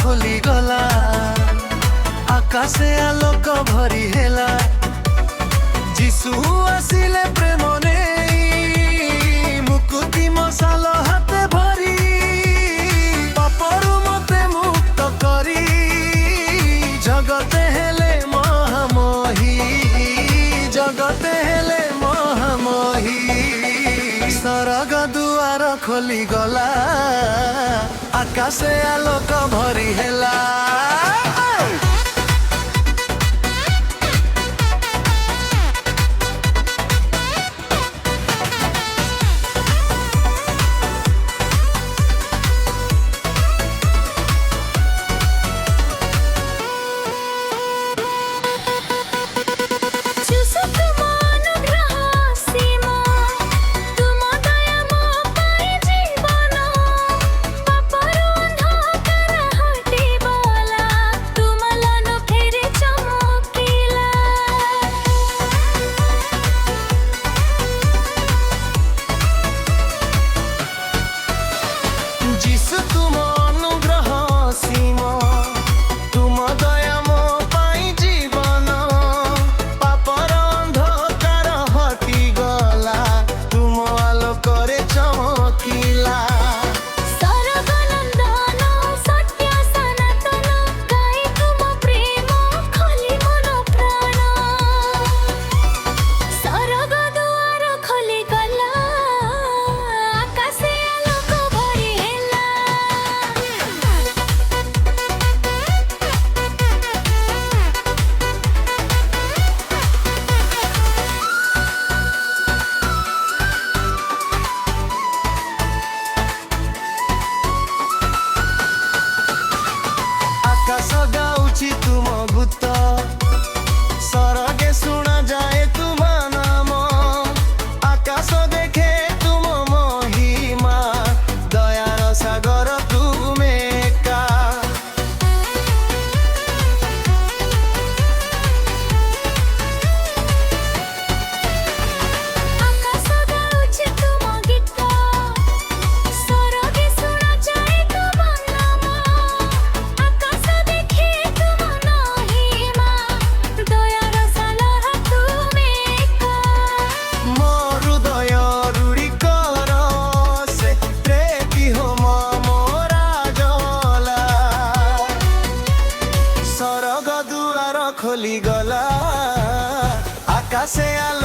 खोली गला आकाशे आलोक भरी हेला जीशु आसिले प्रेम नेई मुकुति मशाल हाते भरी पापरु मते मुक्त करी जगते हेले महामोही जगते हेले महामोही सरग दुआर खोली गला आकाशे आलोक भरी हेला जीशु तुम अनुग्रह सीम तुम दया मो पाई जीवन पापर अंधकार हटी गला तुम आलोकरे चमकिला आकाश गाउची तुम भूत सरगे सुना जाए तुम नाम आकाश देखे तुम महिमा दयार सागर तुमे का आकाश गाउची तुम गीत सरगे सुना जाए तुम नाम आकाश देखे तुम महिमा दयार सागर तुमे का मोर हृदय रूढ़ी कर से प्रेमी हो मोरा जला सरग दुआर खोली गला आकाशे आलो